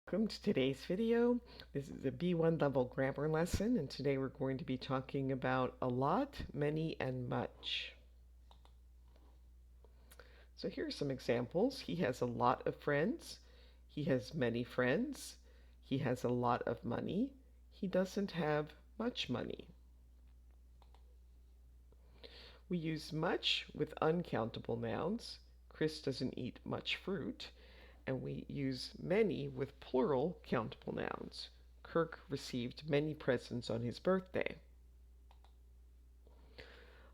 Welcome to today's video. This is a B1 level grammar lesson, and today we're going to be talking about a lot, many, and much. So here are some examples. He has a lot of friends. He has many friends. He has a lot of money. He doesn't have much money. We use much with uncountable nouns. Chris doesn't eat much fruit. And we use many with plural countable nouns. Kirk received many presents on his birthday.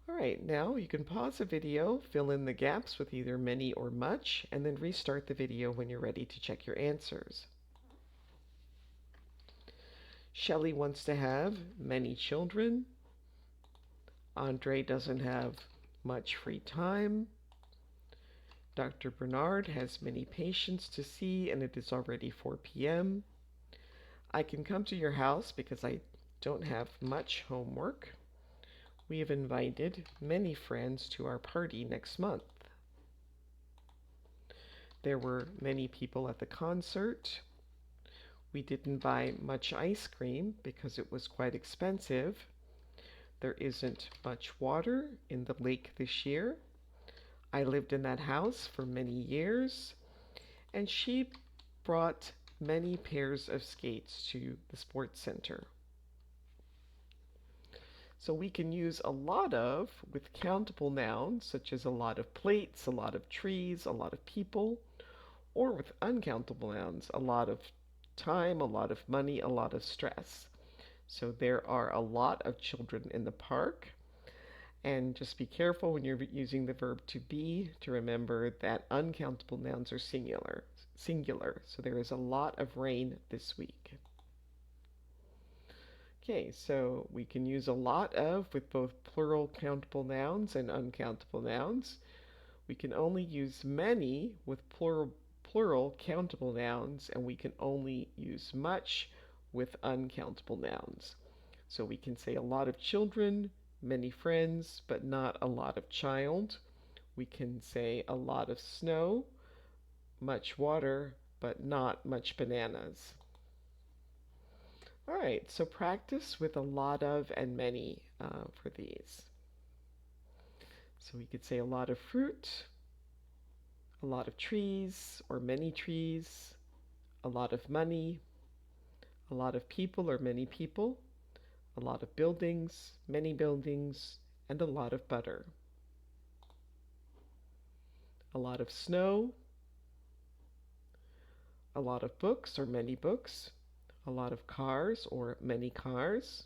All right, now you can pause the video, fill in the gaps with either many or much, and then restart the video when you're ready to check your answers. Shelley wants to have many children. Andre doesn't have much free time. Dr. Bernard has many patients to see, and it is already 4 p.m. I can come to your house because I don't have much homework. We have invited many friends to our party next month. There were many people at the concert. We didn't buy much ice cream because it was quite expensive. There isn't much water in the lake this year. I lived in that house for many years, and she brought many pairs of skates to the sports center. So we can use a lot of with countable nouns, such as a lot of plates, a lot of trees, a lot of people, or with uncountable nouns, a lot of time, a lot of money, a lot of stress. So there are a lot of children in the park. And just be careful when you're using the verb to be to remember that uncountable nouns are singular. So there is a lot of rain this week. Okay, so we can use a lot of with both plural countable nouns and uncountable nouns. We can only use many with plural countable nouns, and we can only use much with uncountable nouns. So we can say a lot of children, many friends, but not a lot of child. We can say a lot of snow, much water, but not much bananas. All right, so practice with a lot of and many for these. So we could say a lot of fruit, a lot of trees or many trees, a lot of money, a lot of people or many people, a lot of buildings, many buildings, and a lot of butter. A lot of snow, a lot of books or many books, a lot of cars or many cars,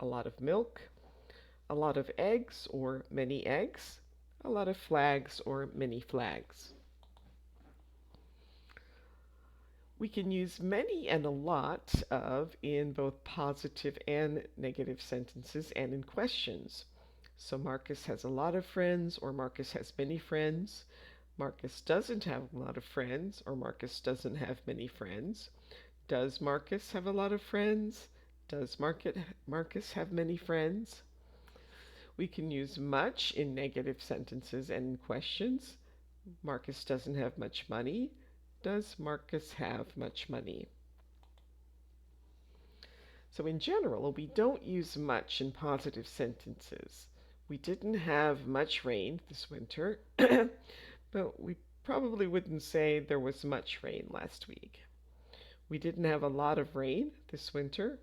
a lot of milk, a lot of eggs or many eggs, a lot of flags or many flags. We can use many and a lot of in both positive and negative sentences and in questions. So Marcus has a lot of friends, or Marcus has many friends. Marcus doesn't have a lot of friends, or Marcus doesn't have many friends. Does Marcus have a lot of friends? Does Marcus have many friends? We can use much in negative sentences and in questions. Marcus doesn't have much money. Does Marcus have much money? So in general, we don't use much in positive sentences. We didn't have much rain this winter, but we probably wouldn't say there was much rain last week. We didn't have a lot of rain this winter.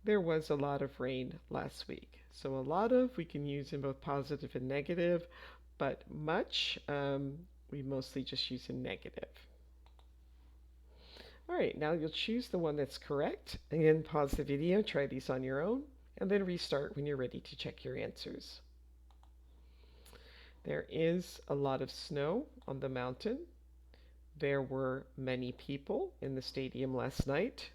There was a lot of rain last week. So a lot of we can use in both positive and negative, but much we mostly just use in negative. All right, now you'll choose the one that's correct. Again, pause the video, try these on your own, and then restart when you're ready to check your answers. There is a lot of snow on the mountain. There were many people in the stadium last night.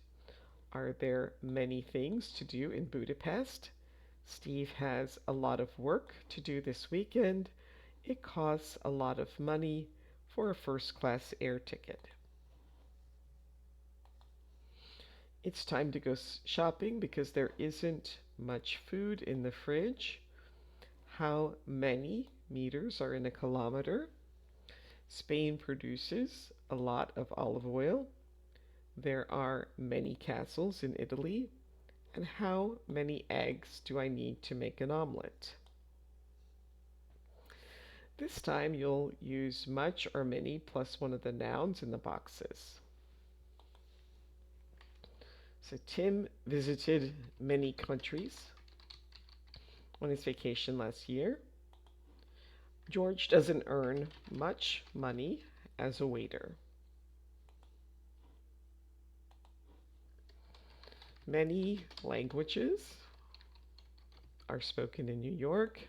Are there many things to do in Budapest? Steve has a lot of work to do this weekend. It costs a lot of money for a first-class air ticket. It's time to go shopping because there isn't much food in the fridge. How many meters are in a kilometer? Spain produces a lot of olive oil. There are many castles in Italy. And how many eggs do I need to make an omelet? This time you'll use much or many plus one of the nouns in the boxes. So Tim visited many countries on his vacation last year. George doesn't earn much money as a waiter. Many languages are spoken in New York.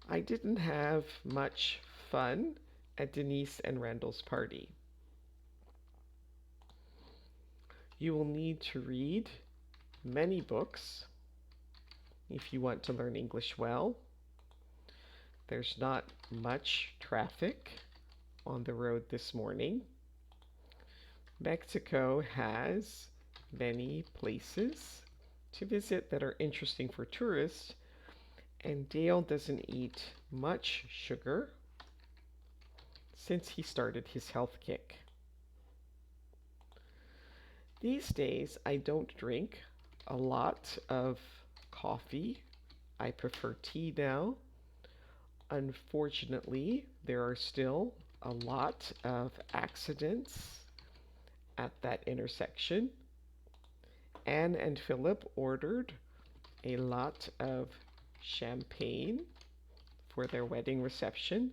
I didn't have much fun at Denise and Randall's party. You will need to read many books if you want to learn English well. There's not much traffic on the road this morning. Mexico has many places to visit that are interesting for tourists, and Dale doesn't eat much sugar since he started his health kick. These days, I don't drink a lot of coffee. I prefer tea now. Unfortunately, there are still a lot of accidents at that intersection. Anne and Philip ordered a lot of champagne for their wedding reception,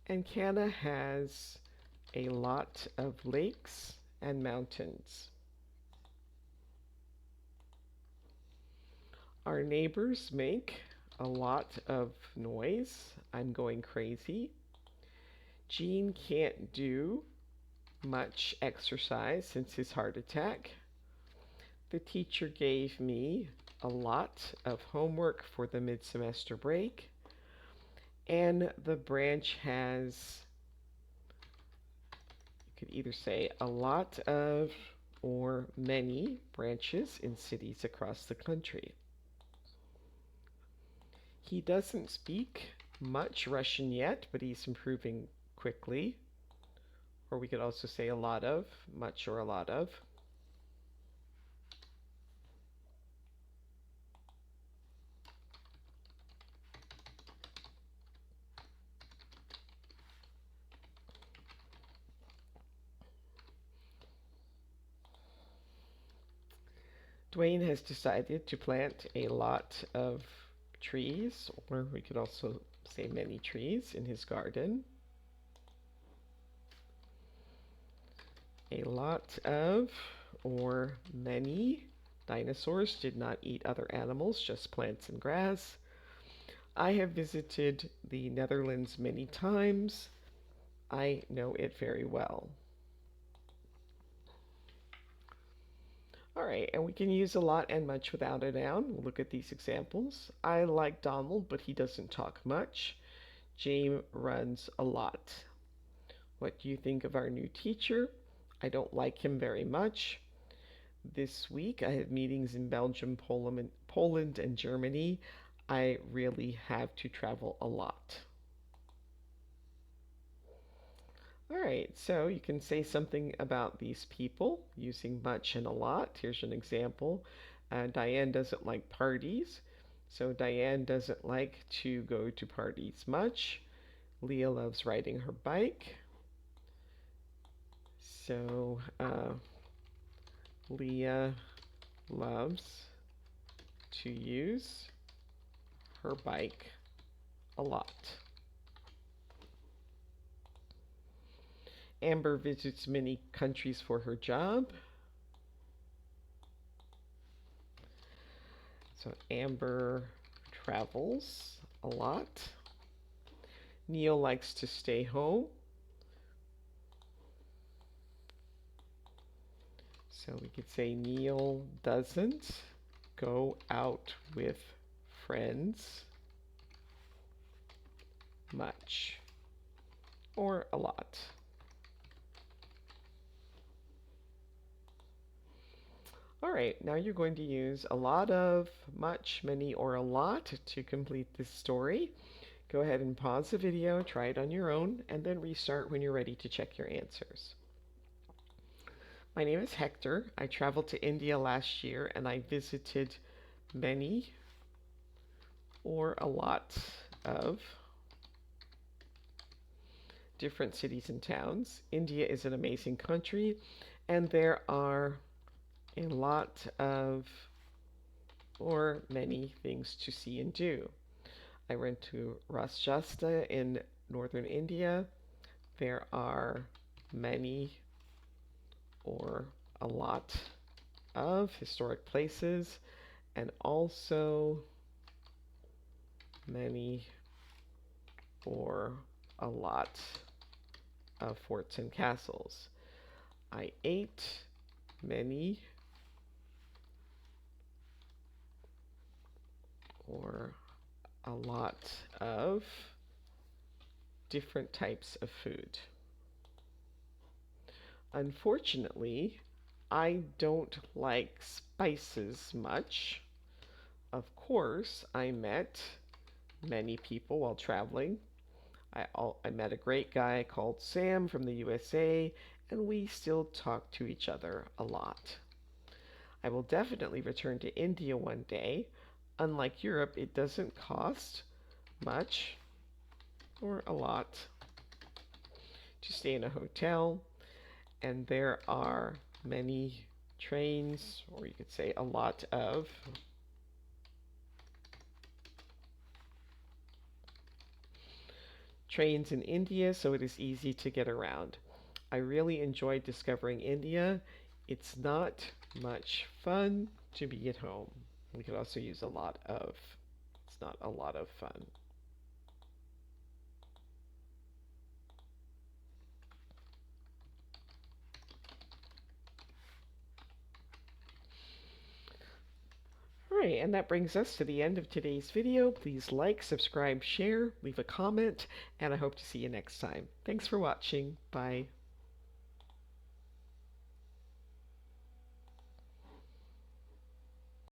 and Canna has a lot of lakes and mountains. Our neighbors make a lot of noise. I'm going crazy. Gene can't do much exercise since his heart attack. The teacher gave me a lot of homework for the mid-semester break, and the branch has, you could either say a lot of or many branches in cities across the country. He doesn't speak much Russian yet, but he's improving quickly. Or we could also say a lot of, much or a lot of. Dwayne has decided to plant a lot of trees, or we could also say many trees, in his garden. A lot of, or many, dinosaurs did not eat other animals, just plants and grass. I have visited the Netherlands many times. I know it very well. All right, and we can use a lot and much without a noun. We'll look at these examples. I like Donald, but he doesn't talk much. James runs a lot. What do you think of our new teacher? I don't like him very much. This week I have meetings in Belgium, Poland, and Germany. I really have to travel a lot. All right, so you can say something about these people using much and a lot. Here's an example. Diane doesn't like parties, so Diane doesn't like to go to parties much. Leah loves riding her bike, so Leah loves to use her bike a lot. Amber visits many countries for her job. So Amber travels a lot. Neil likes to stay home. So we could say Neil doesn't go out with friends much or a lot. All right, now you're going to use a lot of, much, many, or a lot to complete this story. Go ahead and pause the video, try it on your own, and then restart when you're ready to check your answers. My name is Hector. I traveled to India last year and I visited many or a lot of different cities and towns. India is an amazing country and there are a lot of or many things to see and do. I went to Rajasthan in northern India. There are many or a lot of historic places and also many or a lot of forts and castles. I ate many or a lot of different types of food. Unfortunately, I don't like spices much. Of course, I met many people while traveling. I met a great guy called Sam from the USA, and we still talk to each other a lot. I will definitely return to India one day. Unlike Europe, it doesn't cost much or a lot to stay in a hotel, and there are many trains, or you could say a lot of trains in India, so it is easy to get around. I really enjoyed discovering India. It's not much fun to be at home. We could also use a lot of. It's not a lot of fun. Alright, and that brings us to the end of today's video. Please like, subscribe, share, leave a comment, and I hope to see you next time. Thanks for watching. Bye.